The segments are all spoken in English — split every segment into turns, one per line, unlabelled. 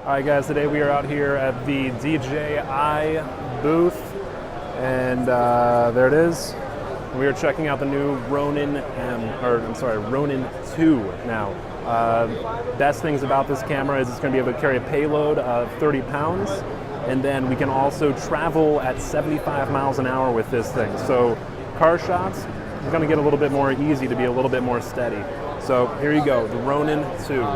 All right, guys, today we are out here at the DJI booth, and there it is. We are checking out the new Ronin Ronin 2 now. Best things about this camera is it's going to be able to carry a payload of 30 pounds, and then we can also travel at 75 miles an hour with this thing. So car shots are going to get a little bit more easy to be a little bit more steady. So here you go, the Ronin 2.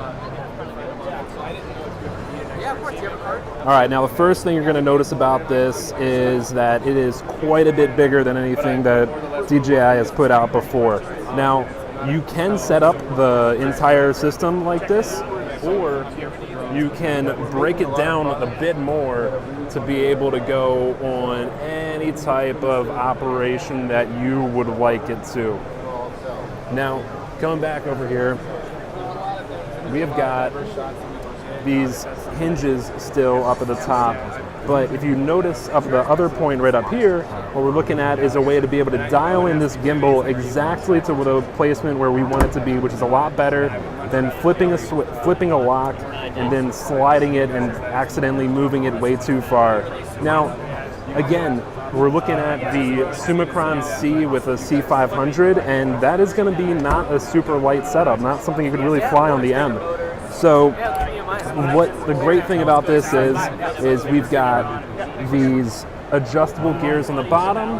All right, now the first thing you're going to notice about this is that it is quite a bit bigger than anything that DJI has put out before. Now, you can set up the entire system like this, or you can break it down a bit more to be able to go on any type of operation that you would like it to. Now, coming back over here, we have got these hinges still up at the top, but if you notice up the other point right up here, what we're looking at is a way to be able to dial in this gimbal exactly to the placement where we want it to be, which is a lot better than flipping a lock and then sliding it and accidentally moving it way too far. Now, again, we're looking at the Summicron C with a C500, and that is going to be not a super light setup, not something you could really fly on the M. So what the great thing about this is we've got these adjustable gears on the bottom,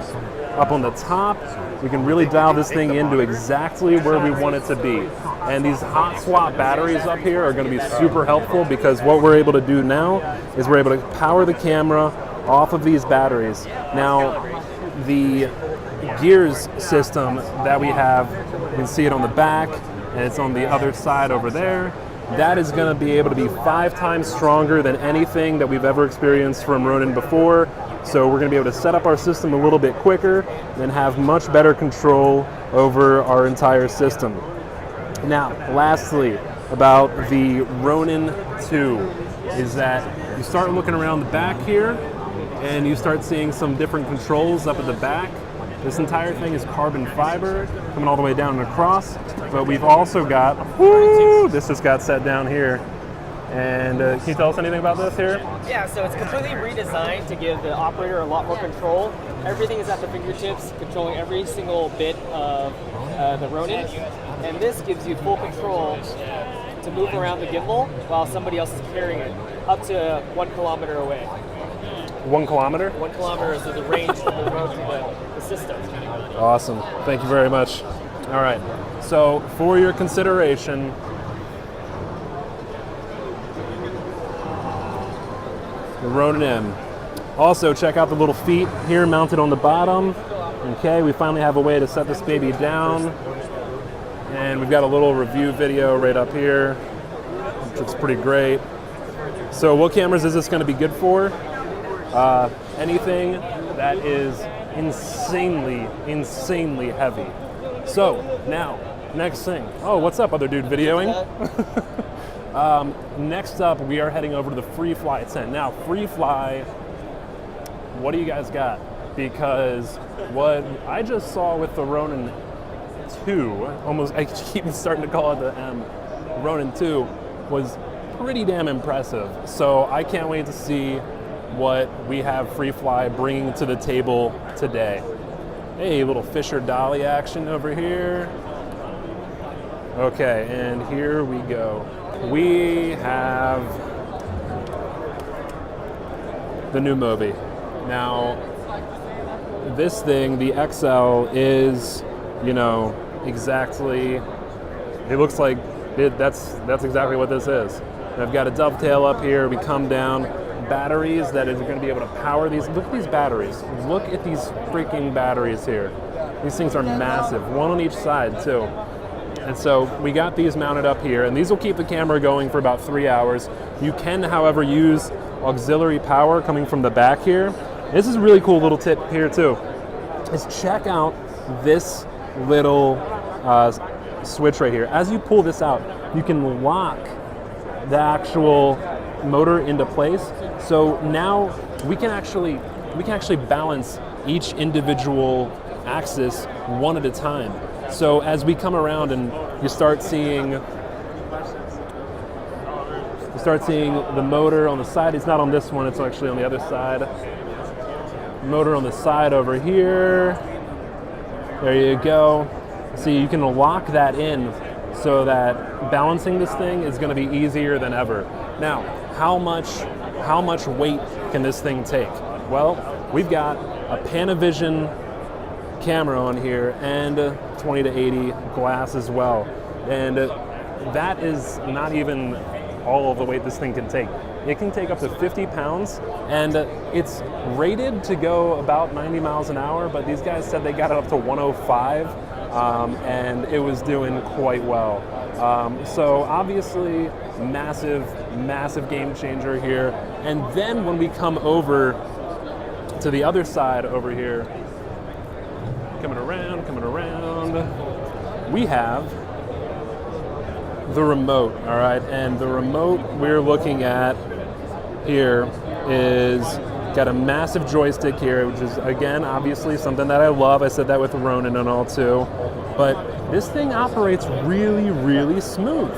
up on the top. We can really dial this thing into exactly where we want it to be. And these hot swap batteries up here are going to be super helpful, because what we're able to do now is we're able to power the camera off of these batteries. Now, the gears system that we have, you can see it on the back, and it's on the other side over there. That is going to be able to be 5 times stronger than anything that we've ever experienced from Ronin before. So we're going to be able to set up our system a little bit quicker and have much better control over our entire system. Now, lastly, about the Ronin 2 is that you start looking around the back here and you start seeing some different controls up at the back. This entire thing is carbon fiber coming all the way down and across, but we've also got, this just got set down here. And can you tell us anything about this here?
Yeah, so it's completely redesigned to give the operator a lot more control. Everything is at the fingertips, controlling every single bit of the Ronin. And this gives you full control to move around the gimbal while somebody else is carrying it up to 1 kilometer away.
1 kilometer?
1 kilometer is the range of the road to the system.
Awesome. Thank you very much. All right. So for your consideration, the Ronin M. Also, check out the little feet here mounted on the bottom. Okay, we finally have a way to set this baby down. And we've got a little review video right up here, which looks pretty great. So what cameras is this going to be good for? Anything that is insanely heavy. So now, next thing. Oh, what's up, other dude videoing? Next up, we are heading over to the Freefly tent. Now, Freefly, what do you guys got? Because what I just saw with the Ronin 2, I keep starting to call it the M, Ronin 2, was pretty damn impressive. So I can't wait to see what we have Freefly bringing to the table today. Hey, little Fisher Dolly action over here. Okay, and here we go. We have the new Movi. Now, this thing, the XL, is, exactly, it looks like that's exactly what this is. And I've got a dovetail up here. We come down. Batteries that is going to be able to power these. Look at these batteries. Look at these freaking batteries here. These things are massive, one on each side too. And so we got these mounted up here, and these will keep the camera going for about 3 hours. You can, however, use auxiliary power coming from the back here. This is a really cool little tip here too, is check out this little switch right here. As you pull this out, you can lock the actual motor into place. So now we can actually balance each individual axis one at a time. So as we come around and you start seeing start seeing the motor on the side. It's not on this one, it's actually on the other side. Motor on the side over here. There you go. See, you can lock that in so that balancing this thing is going to be easier than ever. Now, how much weight can this thing take? Well, we've got a Panavision camera on here and 20 to 80 glass as well. And that is not even all of the weight this thing can take. It can take up to 50 pounds, and it's rated to go about 90 miles an hour, but these guys said they got it up to 105, and it was doing quite well. So obviously, massive game changer here. And then when we come over to the other side over here, coming around, we have the remote, all right? And the remote we're looking at here is got a massive joystick here, which is, again, obviously something that I love. I said that with the Ronin and all too. But this thing operates really smooth.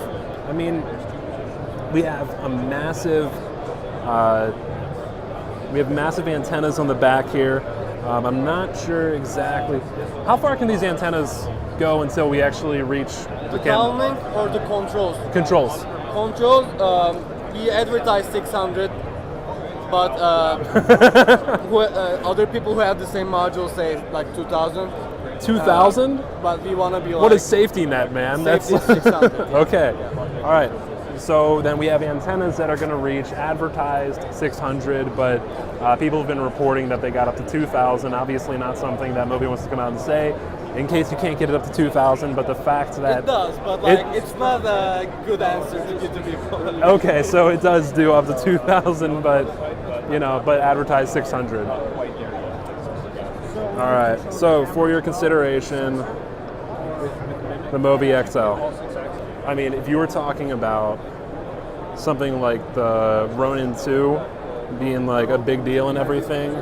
I mean, we have a massive antennas on the back here. I'm not sure exactly. How far can these antennas go until we actually reach the camera?
Downlink or the controls?
Controls.
Controls, we advertise 600, but other people who have the same module say like 2000.
2,000?
But we want to be like...
What is safety net, man?
Safety 600.
Okay. All right. So then we have antennas that are going to reach advertised 600, but people have been reporting that they got up to 2,000. Obviously not something that Movi wants to come out and say, in case you can't get it up to 2,000, but the fact that...
It does, but like it's not a good answer to give to people.
Okay, so it does do up to 2,000, but, you know, but advertised 600. All right, so for your consideration, the Movi XL. I mean, if you were talking about something like the Ronin 2 being like a big deal and everything,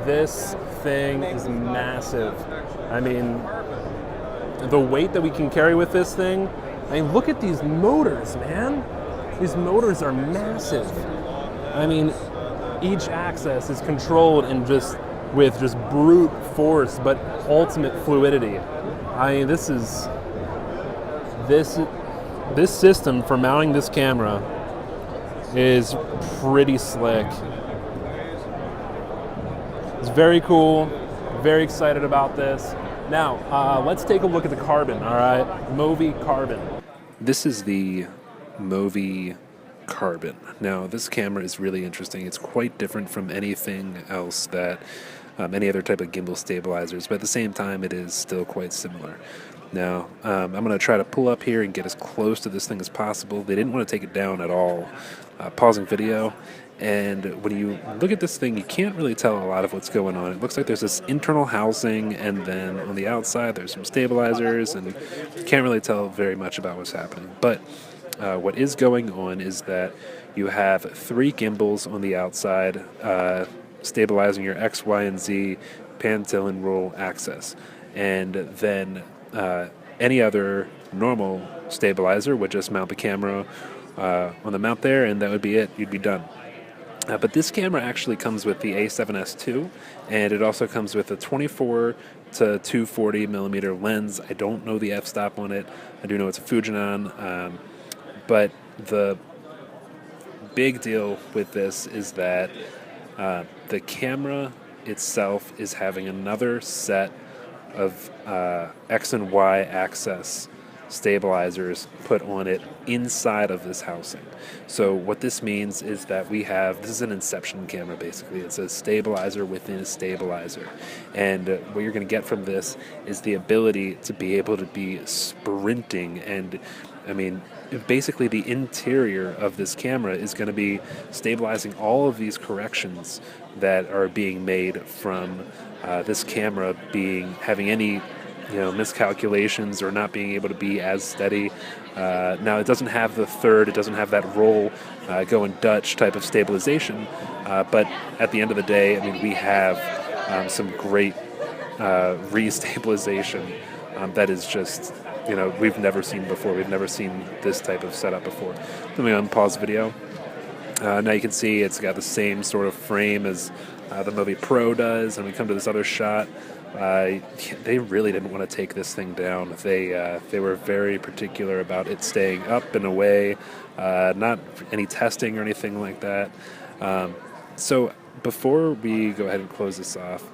this thing is massive. I mean, the weight that we can carry with this thing, I mean, look at these motors, man. These motors are massive. I mean, each axis is controlled and with brute force, but ultimate fluidity. I mean, this system for mounting this camera is pretty slick. It's very cool. Very excited about this. Now, let's take a look at the Carbon, all right? Movi Carbon. This is the Movi Carbon. Now, this camera is really interesting. It's quite different from anything else that, any other type of gimbal stabilizers, but at the same time, it is still quite similar. Now, I'm going to try to pull up here and get as close to this thing as possible. They didn't want to take it down at all. Pausing video. And when you look at this thing, you can't really tell a lot of what's going on. It looks like there's this internal housing, and then on the outside there's some stabilizers, and you can't really tell very much about what's happening. But what is going on is that you have 3 gimbals on the outside stabilizing your X, Y, and Z pan, tilt, and roll axis. And then any other normal stabilizer would just mount the camera on the mount there, and that would be it. You'd be done. But this camera actually comes with the A7S II, and it also comes with a 24 to 240 millimeter lens. I don't know the f-stop on it. I do know it's a Fujinon, but the big deal with this is that the camera itself is having another set of X and Y axis stabilizers put on it inside of this housing. So what this means is that this is an inception camera basically. It's a stabilizer within a stabilizer. And what you're going to get from this is the ability to be able to be sprinting. And I mean, basically the interior of this camera is going to be stabilizing all of these corrections that are being made from this camera having any miscalculations or not being able to be as steady. Now, it doesn't have the third, it doesn't have that roll going Dutch type of stabilization, but at the end of the day, I mean, we have some great re-stabilization that is just we've never seen before. We've never seen this type of setup before. Then we unpause video. Now you can see it's got the same sort of frame as the Movi Pro does, and we come to this other shot. They really didn't want to take this thing down. They were very particular about it staying up and away, not any testing or anything like that. So before we go ahead and close this off,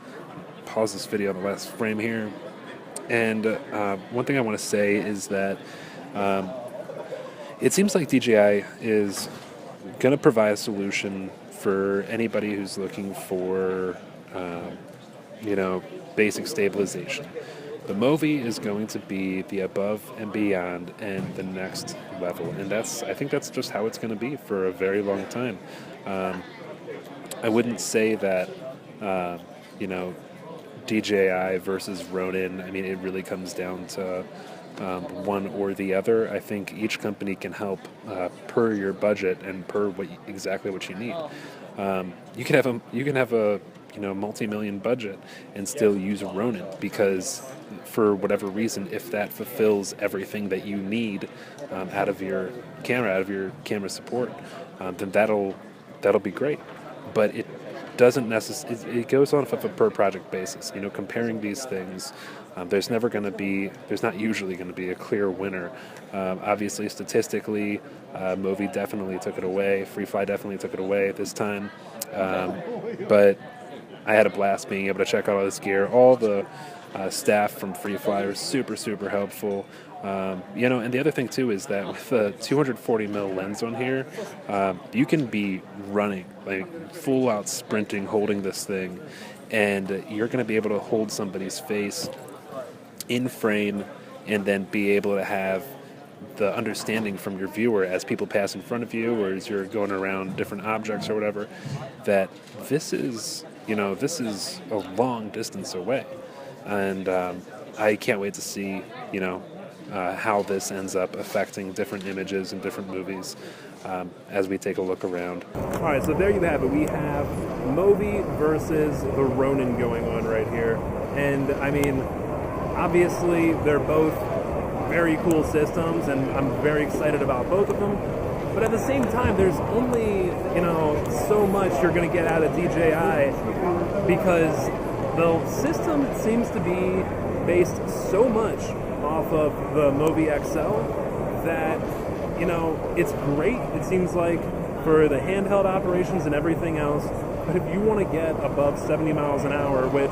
pause this video on the last frame here. And one thing I want to say is that it seems like DJI is going to provide a solution for anybody who's looking for, basic stabilization. The Movi is going to be the above and beyond and the next level, and I think that's just how it's going to be for a very long time. I wouldn't say that, DJI versus Ronin. I mean, it really comes down to one or the other. I think each company can help per your budget and per exactly what you need. You can have a multi-million budget and still use a Ronin, because for whatever reason, if that fulfills everything that you need out of your camera support, then that'll be great. But it doesn't necessarily. It goes on a per project basis. Comparing these things, there's not usually going to be a clear winner. Obviously, statistically, Movi definitely took it away. Freefly definitely took it away this time. But I had a blast being able to check out all this gear. All the staff from Freefly are super, super helpful. And the other thing too is that with the 240mm lens on here, you can be running, like full out sprinting, holding this thing, and you're going to be able to hold somebody's face in frame and then be able to have the understanding from your viewer as people pass in front of you or as you're going around different objects or whatever, that this is a long distance away. And I can't wait to see, how this ends up affecting different images and different movies as we take a look around. All right, so there you have it. We have Movi versus the Ronin going on right here. And I mean, obviously they're both very cool systems, and I'm very excited about both of them. But at the same time, there's only, so much you're going to get out of DJI, because the system seems to be based so much off of the Movi XL that, it's great, it seems like, for the handheld operations and everything else. But if you want to get above 70 miles an hour, which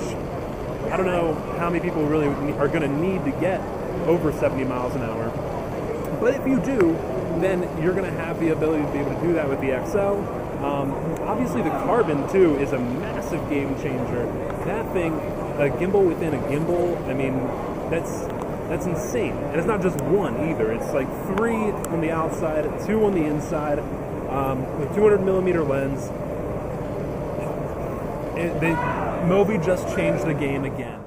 I don't know how many people really are going to need to get over 70 miles an hour, but if you do, then you're going to have the ability to be able to do that with the XL. Obviously the Carbon too is a massive game changer. That thing, a gimbal within a gimbal, I mean, that's insane. And it's not just one either. It's like 3 on the outside, 2 on the inside, with 200mm lens. The Movi just changed the game again.